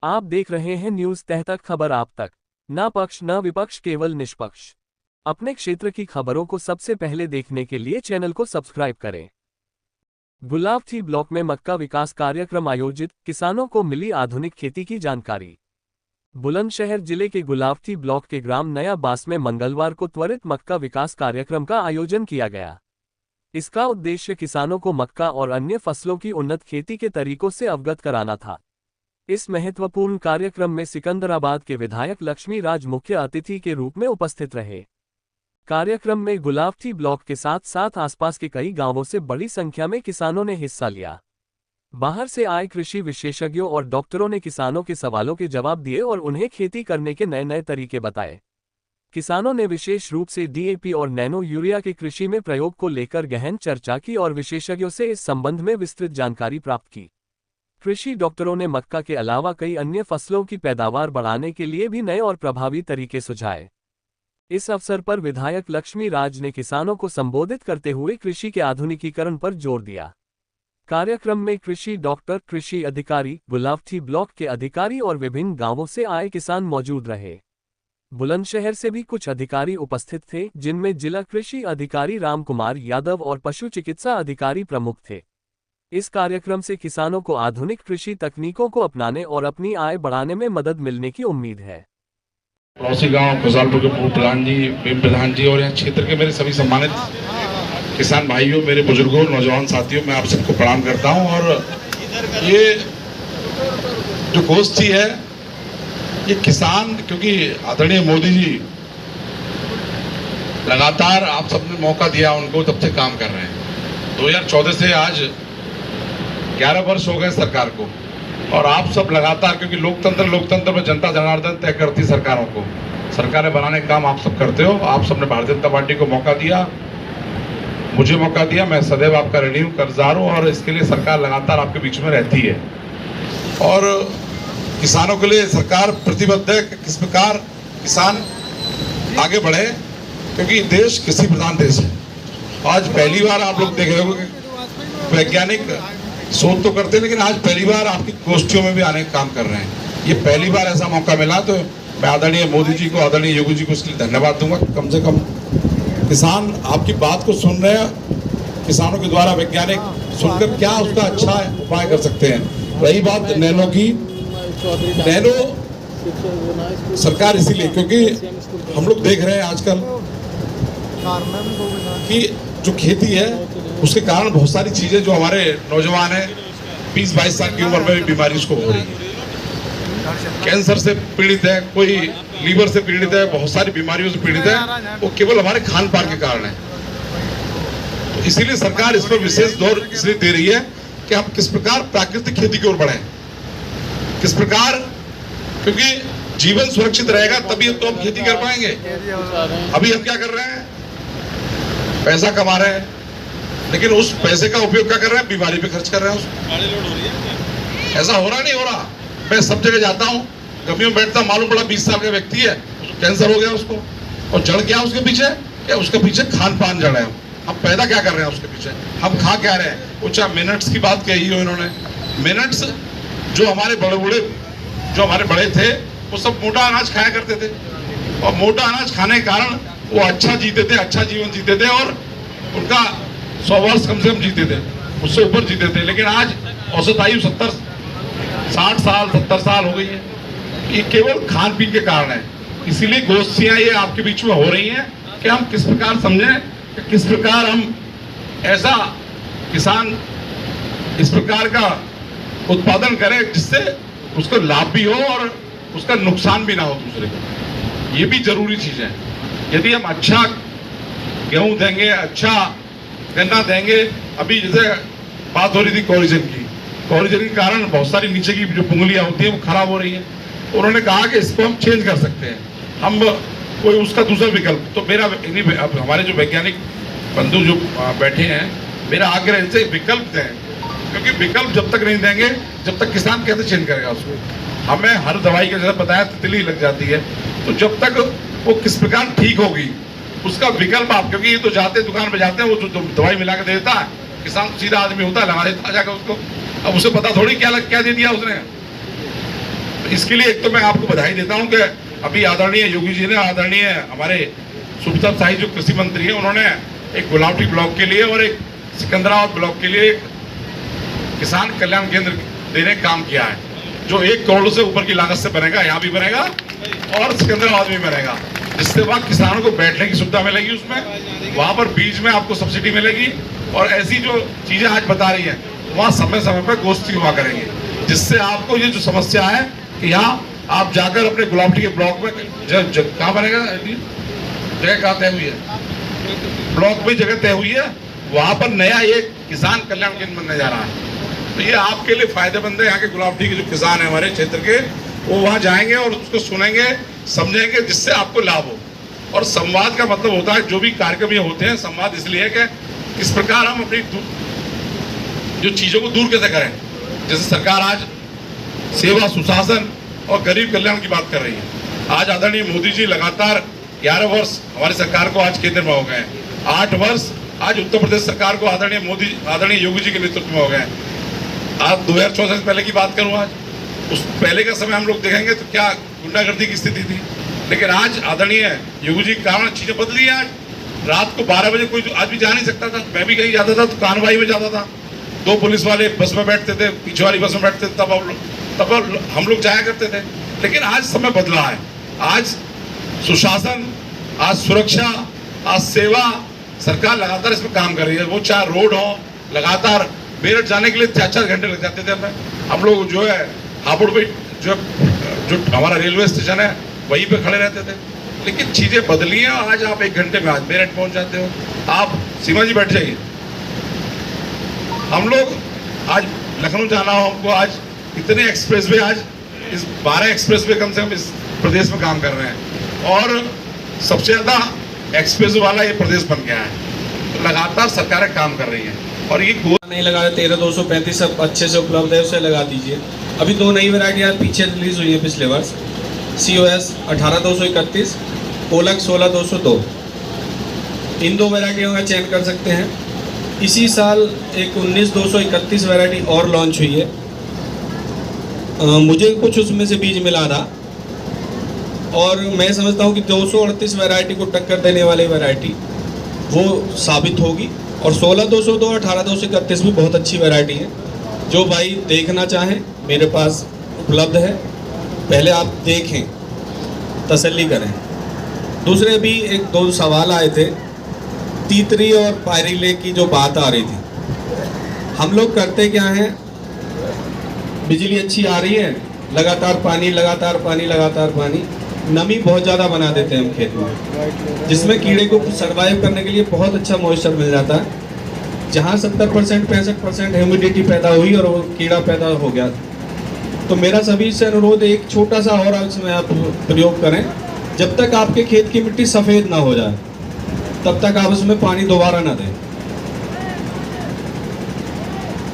आप देख रहे हैं न्यूज तह तक, खबर आप तक। ना पक्ष न विपक्ष, केवल निष्पक्ष। अपने क्षेत्र की खबरों को सबसे पहले देखने के लिए चैनल को सब्सक्राइब करें। गुलावथी ब्लॉक में मक्का विकास कार्यक्रम आयोजित, किसानों को मिली आधुनिक खेती की जानकारी। बुलंदशहर जिले के गुलावथी ब्लॉक के ग्राम नया बास में मंगलवार को त्वरित मक्का विकास कार्यक्रम का आयोजन किया गया। इसका उद्देश्य किसानों को मक्का और अन्य फसलों की उन्नत खेती के तरीकों से अवगत कराना था। इस महत्वपूर्ण कार्यक्रम में सिकंदराबाद के विधायक लक्ष्मी राज मुख्य अतिथि के रूप में उपस्थित रहे। कार्यक्रम में गुलावथी ब्लॉक के साथ साथ आसपास के कई गांवों से बड़ी संख्या में किसानों ने हिस्सा लिया। बाहर से आए कृषि विशेषज्ञों और डॉक्टरों ने किसानों के सवालों के जवाब दिए और उन्हें खेती करने के नए नए तरीके बताए। किसानों ने विशेष रूप से डीएपी और नैनो यूरिया के कृषि में प्रयोग को लेकर गहन चर्चा की और विशेषज्ञों से इस संबंध में विस्तृत जानकारी प्राप्त की। कृषि डॉक्टरों ने मक्का के अलावा कई अन्य फसलों की पैदावार बढ़ाने के लिए भी नए और प्रभावी तरीके सुझाए। इस अवसर पर विधायक लक्ष्मी राज ने किसानों को संबोधित करते हुए कृषि के आधुनिकीकरण पर जोर दिया। कार्यक्रम में कृषि डॉक्टर, कृषि अधिकारी, गुलावथी ब्लॉक के अधिकारी और विभिन्न गांवों से आए किसान मौजूद रहे। बुलंदशहर से भी कुछ अधिकारी उपस्थित थे, जिनमें जिला कृषि अधिकारी राम कुमार यादव और पशु चिकित्सा अधिकारी प्रमुख थे। इस कार्यक्रम से किसानों को आधुनिक कृषि तकनीकों को अपनाने और अपनी आय बढ़ाने में मदद मिलने की उम्मीद है। पड़ोसी गांव खुशहालपुर के पूर्व प्रधान जी, भीम प्रधान जी और यहाँ क्षेत्र के मेरे सभी सम्मानित किसान भाइयों, मेरे बुजुर्गों, नौजवान साथियों, मैं आप सबको प्रणाम करता हूँ। और ये जो गोष्ठी है, ये किसान, क्योंकि आदरणीय मोदी जी लगातार आप सबने मौका दिया उनको, तब से काम कर रहे हैं। 2014 से आज 11 वर्ष हो गए सरकार को, और आप सब लगातार, क्योंकि लोकतंत्र में जनता जनार्दन तय करती सरकारों को, सरकारें बनाने का काम आप सब करते हो। आप सबने भारतीय जनता पार्टी को मौका दिया, मुझे मौका दिया, मैं सदैव आपका ऋणी हूँ, कर्जदार हूँ, और इसके लिए सरकार लगातार आपके बीच में रहती है। और किसानों के लिए सरकार प्रतिबद्ध है कि किस प्रकार किसान आगे बढ़े, क्योंकि देश कृषि प्रधान देश है। आज पहली बार आप लोग देख रहे हो, वैज्ञानिक शोध तो करते हैं, लेकिन आज पहली बार आपकी गोष्ठियों में भी आने का काम कर रहे हैं। ये पहली बार ऐसा मौका मिला, तो मैं आदरणीय मोदी जी को, आदरणीय योगी जी को इसके लिए धन्यवाद दूंगा। कम से कम किसान आपकी बात को सुन रहे हैं, किसानों के द्वारा वैज्ञानिक सुनकर क्या उसका अच्छा उपाय कर सकते हैं। रही बात नैनो की, नैनो सरकार इसीलिए, क्योंकि हम लोग देख रहे हैं आजकल कि जो खेती है उसके कारण बहुत सारी चीजें, जो हमारे नौजवान हैं 20-22 साल की उम्र में भी बीमारी उसको हो रही है। कैंसर से पीड़ित है, कोई लीवर से पीड़ित है, बहुत सारी बीमारियों से पीड़ित है, वो केवल हमारे खान पान के कारण है। तो इसीलिए सरकार इस पर विशेष जोर इसलिए दे रही है कि हम किस प्रकार प्राकृतिक खेती की ओर बढ़े, किस प्रकार, क्योंकि जीवन सुरक्षित रहेगा तभी तो हम खेती कर पाएंगे। अभी हम क्या कर रहे हैं, पैसा कमा रहे हैं, लेकिन उस पैसे का उपयोग क्या कर रहे हैं, बीमारी पे खर्च कर रहे हैं। उसको ऐसा हो रहा नहीं हो रहा। मैं सब जगह जाता हूँ, कभी में बैठता, मालूम पड़ा 20 साल का व्यक्ति है, कैंसर हो गया उसको, और जड़ क्या उसके पीछे, क्या उसके पीछे खान पान जड़ है। हम पैदा क्या कर रहे हैं उसके पीछे, हम खा क्या रहे हैं। वो चाहे मिनट्स की बात कही हो इन्होंने, मिनट्स जो हमारे बड़े थे, वो सब मोटा अनाज खाया करते थे, और मोटा अनाज खाने के कारण वो अच्छा जीते थे, अच्छा जीवन जीते थे, और उनका 100 वर्ष कम से कम जीते थे, उससे ऊपर जीते थे। लेकिन आज औसत आयु 60 साल 70 साल हो गई है। ये केवल खान पीन के कारण है। इसीलिए गोष्ठियां ये आपके बीच में हो रही हैं कि हम किस प्रकार समझें कि किस प्रकार हम ऐसा किसान इस प्रकार का उत्पादन करें जिससे उसको लाभ भी हो और उसका नुकसान भी ना हो दूसरे को। ये भी जरूरी चीज है। यदि हम अच्छा गेहूं देंगे, अच्छा गन्ना देंगे, अभी जैसे बात हो रही थी कोरिजन के कारण बहुत सारी नीचे की जो पुंगलियां होती है वो खराब हो रही है। उन्होंने कहा कि इसको हम चेंज कर सकते हैं, हम कोई उसका दूसरा विकल्प। तो मेरा अब हमारे जो वैज्ञानिक बंधु जो बैठे हैं, मेरा आग्रह इनसे विकल्प दें, क्योंकि विकल्प जब तक नहीं देंगे, जब तक किसान कैसे चेंज करेगा उसको। हमें हर दवाई का जैसा बताया तितली लग जाती है, तो जब तक वो किस प्रकार ठीक होगी उसका विकल्प आप, क्योंकि ये तो जाते दुकान पे जाते हैं, वो जो दवाई मिला के देता है, किसान सीधा आदमी होता है, लगा देता जाकर उसको। अब उसे पता थोड़ी क्या दे दिया उसने। इसके लिए एक तो मैं आपको बधाई देता हूं कि अभी आदरणीय योगी जी ने, आदरणीय हमारे सुब्रत साही जो कृषि मंत्री हैं, उन्होंने एक गुलावटी ब्लॉक के लिए और एक सिकंदराबाद ब्लॉक के लिए किसान कल्याण केंद्र देने का काम किया है, जो 1 करोड़ से ऊपर की लागत से बनेगा, यहाँ भी बनेगा और सिकंदराबाद में बनेगा, जिससे वहाँ किसानों को बैठने की सुविधा मिलेगी, उसमें वहाँ पर बीज में आपको सब्सिडी मिलेगी और ऐसी जो चीजें आज बता रही हैं वहाँ समय समय पर गोष्ठी हुआ करेंगे, जिससे आपको ये जो समस्या है कि यहाँ आप जाकर अपने गुलावटी के ब्लॉक में कहाँ बनेगा, जगह कहाँ तय हुई है, ब्लॉक में जगह तय हुई है, वहां पर नया एक किसान कल्याण केंद्र बनने जा रहा है। तो ये आपके लिए फायदेमंद है। यहाँ के गुलावटी के जो किसान है हमारे क्षेत्र के, वो वहां जाएंगे और उसको सुनेंगे, समझेंगे, जिससे आपको लाभ हो। और संवाद का मतलब होता है, जो भी कार्यक्रम ये होते हैं, संवाद इसलिए है कि किस प्रकार हम अपनी जो चीजों को दूर कैसे करें। जैसे सरकार आज सेवा, सुशासन और गरीब कल्याण की बात कर रही है। आज आदरणीय मोदी जी लगातार 11 वर्ष हमारी सरकार को आज केंद्र में हो गए, 8 वर्ष आज उत्तर प्रदेश सरकार को आदरणीय योगी जी के नेतृत्व में हो गए। आज 2014 से पहले की बात करूं, आज उस पहले का समय हम लोग देखेंगे तो क्या गुंडागर्दी की स्थिति थी, लेकिन आज आदरणीय योगी जी के कारण चीजें बदली है। आज रात को 12 बजे कोई आज भी जा नहीं सकता था। मैं भी कहीं जाता था तो कानवाई में जाता था, 2 पुलिस वाले बस में बैठते थे, पीछे वाली बस में बैठते थे, तब हम लोग जाया करते थे। लेकिन आज समय बदला है, आज सुशासन, आज सुरक्षा, आज सेवा, सरकार लगातार इसमें काम कर रही है। वो चाहे रोड हो, लगातार मेरठ जाने के लिए 4-4 घंटे लग जाते थे हमें। हम लोग जो है हापुड़ पे जो हमारा रेलवे स्टेशन है वहीं पे खड़े रहते थे, लेकिन चीजें बदली हैं। आज आप 1 घंटे में आज मेरठ पहुंच जाते हो। आप सीमा जी बैठ जाइए, हम लोग आज लखनऊ जाना हो हमको, आज इतने एक्सप्रेसवे, आज इस 12 एक्सप्रेसवे कम से कम इस प्रदेश में काम कर रहे हैं और सबसे ज्यादा एक्सप्रेस वाला ये प्रदेश बन गया है। तो लगातार सरकारें काम कर रही हैं और ये नहीं लगा 13,235 सब अच्छे से उपलब्ध है, उसे लगा दीजिए। अभी 2 नई वैरायटियाँ पीछे रिलीज हुई है पिछले वर्ष, COS 18,231, ओलक 16,202। इन 2 वैरायटियों का चयन कर सकते हैं। इसी साल एक 19,231 वैरायटी और लॉन्च हुई है। मुझे कुछ उसमें से बीज मिला था और मैं समझता हूँ कि 238 वैरायटी को टक्कर देने वाली वैरायटी वो साबित होगी। और 16,202, 18,231 भी बहुत अच्छी वैरायटी है। जो भाई देखना चाहें मेरे पास उपलब्ध है, पहले आप देखें, तसल्ली करें। दूसरे भी 1-2 सवाल आए थे, तीतरी और पायरीले की जो बात आ रही थी। हम लोग करते क्या हैं, बिजली अच्छी आ रही है, लगातार पानी लगातार पानी लगातार पानी, नमी बहुत ज़्यादा बना देते हैं हम खेत में, जिसमें कीड़े को सर्वाइव करने के लिए बहुत अच्छा मॉइस्चर मिल जाता है। जहाँ 70% 65% ह्यूमिडिटी पैदा हुई और वो कीड़ा पैदा हो गया। तो मेरा सभी से अनुरोध, एक छोटा सा और इसमें आप प्रयोग करें, जब तक आपके खेत की मिट्टी सफ़ेद ना हो जाए तब तक आप उसमें पानी दोबारा ना दें।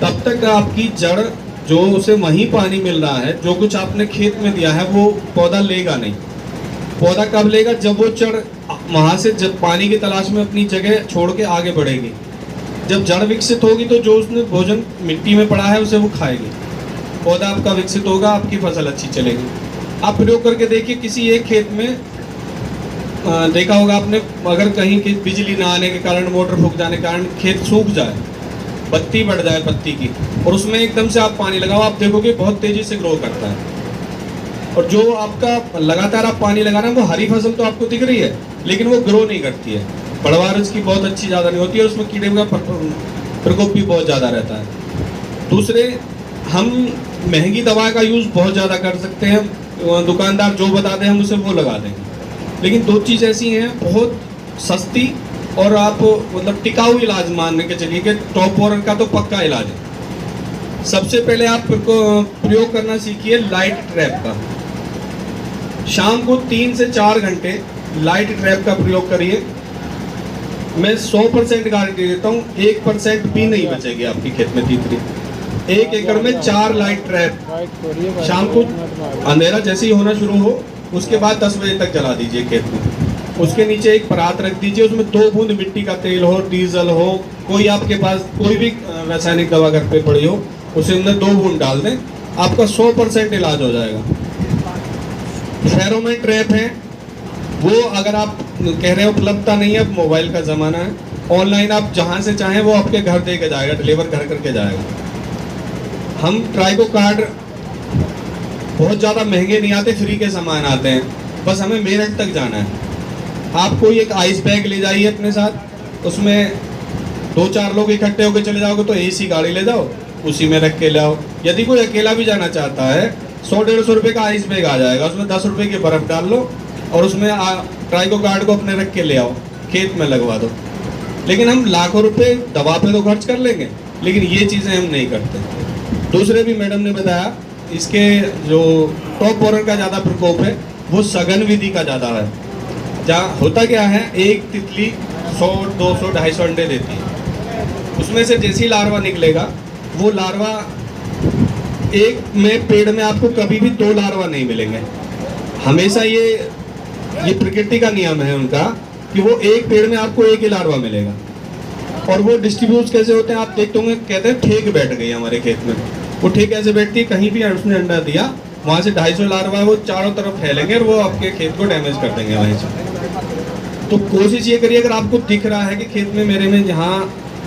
तब तक आपकी जड़ जो उसे वहीं पानी मिल रहा है, जो कुछ आपने खेत में दिया है वो पौधा लेगा नहीं। पौधा कब लेगा, जब वो जड़ वहाँ से जब पानी की तलाश में अपनी जगह छोड़ के आगे बढ़ेगी। जब जड़ विकसित होगी तो जो उसने भोजन मिट्टी में पड़ा है उसे वो खाएगी, पौधा आपका विकसित होगा, आपकी फसल अच्छी चलेगी। आप प्रयोग करके देखिए, किसी एक खेत में देखा होगा आपने, अगर कहीं की बिजली ना आने के कारण, मोटर फूक जाने के कारण खेत सूख जाए, बत्ती बढ़ जाए पत्ती की, और उसमें एकदम से आप पानी लगाओ, आप देखोगे बहुत तेजी से ग्रो करता है। और जो आपका लगातार आप पानी लगा रहे हैं, वो हरी फसल तो आपको दिख रही है लेकिन वो ग्रो नहीं करती है, पैदावार उसकी बहुत अच्छी ज़्यादा नहीं होती है, उसमें कीड़े का प्रकोप भी बहुत ज़्यादा रहता है। दूसरे, हम महंगी दवा का यूज़ बहुत ज़्यादा कर सकते हैं, दुकानदार जो बता दें हम उसे वो लगा देंगे। लेकिन 2 चीज़ ऐसी हैं बहुत सस्ती और आप मतलब टिकाऊ इलाज मान के चलिए कि टॉप वॉरर का तो पक्का इलाज है। सबसे पहले आप प्रयोग करना सीखिए लाइट ट्रैप का। शाम को 3 से 4 घंटे लाइट ट्रैप का प्रयोग करिए। मैं 100% गारंटी देता हूँ, 1% भी नहीं बचेगी आपकी खेत में तीतरी। 1 एकड़ में 4 लाइट ट्रैप शाम को अंधेरा जैसे ही होना शुरू हो उसके बाद 10 बजे तक जला दीजिए खेत में। उसके नीचे एक परात रख दीजिए, उसमें 2 बूंद मिट्टी का तेल हो, डीजल हो, कोई आपके पास कोई भी रासायनिक दवा घर पे पड़ी हो, उसे अंदर 2 बूंद डाल दें, आपका 100% इलाज हो जाएगा। फेरोमोन ट्रैप है, वो अगर आप कह रहे हो उपलब्धता नहीं है, मोबाइल का ज़माना है, ऑनलाइन आप जहाँ से चाहें वो आपके घर दे के जाएगा, डिलीवर घर करके जाएगा। हम ट्राइको कार्ड बहुत ज़्यादा महंगे नहीं आते, फ्री के सामान आते हैं, बस हमें मेरठ तक जाना है। आप कोई एक आइस बैग ले जाइए अपने साथ, उसमें 2-4 लोग इकट्ठे होकर चले जाओगे तो एसी गाड़ी ले जाओ, उसी में रख के लाओ। यदि कोई अकेला भी जाना चाहता है, 100-150 रुपये का आइस बैग आ जाएगा, उसमें 10 रुपये की बर्फ़ डाल लो और उसमें ट्राइको कार्ड को अपने रख के ले आओ, खेत में लगवा दो। लेकिन हम लाखों रुपए दवा पे तो खर्च कर लेंगे, लेकिन ये चीज़ें हम नहीं करते। दूसरे भी मैडम ने बताया, इसके जो टॉप बोरर का ज़्यादा प्रकोप है वो सघन विधि का ज़्यादा है। जहाँ होता क्या है, एक तितली 100, 200, 250 अंडे देती है, उसमें से जैसी लार्वा निकलेगा, वो लार्वा एक में पेड़ में आपको कभी भी 2 लार्वा नहीं मिलेंगे। हमेशा ये प्रकृति का नियम है उनका कि वो एक पेड़ में आपको एक ही लार्वा मिलेगा। और वो डिस्ट्रीब्यूट कैसे होते हैं आप देखते होंगे, कहते हैं ठेक बैठ गई हमारे खेत में। वो ठेक ऐसे बैठती है, कहीं भी उसने अंडा दिया, वहाँ से 250 लार्वा वो चारों तरफ फैलेंगे और वो आपके खेत को डैमेज कर देंगे वहीं से। तो कोशिश ये करिए, अगर आपको दिख रहा है कि खेत में मेरे में जहाँ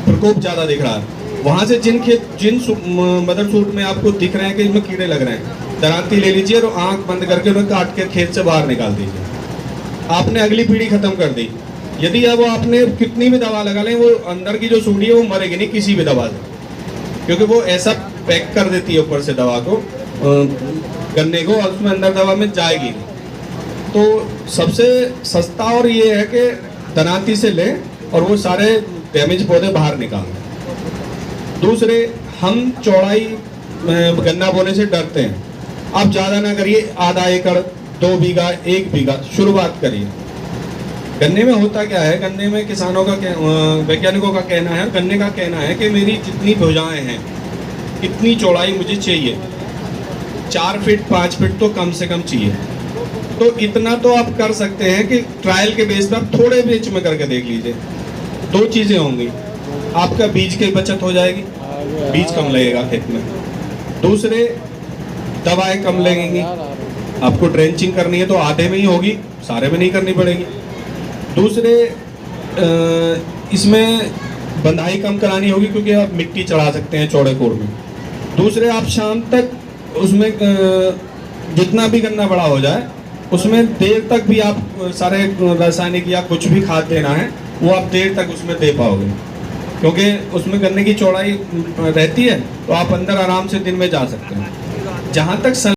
प्रकोप ज़्यादा दिख रहा है, वहाँ से जिन मदर सूट में आपको दिख रहे हैं कि इसमें कीड़े लग रहे हैं, दरांती ले लीजिए और आँख बंद करके उन्हें काट के खेत से बाहर निकाल दीजिए। आपने अगली पीढ़ी खत्म कर दी। यदि अब आपने कितनी भी दवा लगा लें, वो अंदर की जो सूढ़ी है वो मरेगी नहीं किसी भी दवा से, क्योंकि वो ऐसा पैक कर देती है ऊपर से दवा को, गन्ने को, और उसमें अंदर दवा में जाएगी नहीं। तो सबसे सस्ता और ये है कि दरांती से लें और वो सारे डैमेज पौधे बाहर निकाल दें। दूसरे, हम चौड़ाई गन्ना बोने से डरते हैं। आप ज़्यादा ना करिए, आधा एकड़, 2 बीघा, 1 बीघा शुरुआत करिए। गन्ने में होता क्या है, गन्ने में किसानों का वैज्ञानिकों का कहना है, गन्ने का कहना है कि मेरी जितनी भुजाएं हैं इतनी चौड़ाई मुझे चाहिए, 4 फीट 5 फीट तो कम से कम चाहिए। तो इतना तो आप कर सकते हैं कि ट्रायल के बेस पर आप थोड़े बीच में करके देख लीजिए। 2 चीज़ें होंगी, आपका बीज की बचत हो जाएगी, बीज कम लगेगा खेत में। दूसरे, दवाएं कम लगेंगी। आपको ड्रेंचिंग करनी है तो आधे में ही होगी, सारे में नहीं करनी पड़ेगी। दूसरे, इसमें बंधाई कम करानी होगी क्योंकि आप मिट्टी चढ़ा सकते हैं चौड़े कोड़ में। दूसरे, आप शाम तक उसमें जितना भी गन्ना बड़ा हो जाए उसमें देर तक भी आप सारे रासायनिक या कुछ भी खाद देना है वो आप देर तक उसमें दे पाओगे, क्योंकि उसमें गन्ने की चौड़ाई रहती है, तो आप अंदर आराम से दिन में जा सकते हैं। जहाँ तक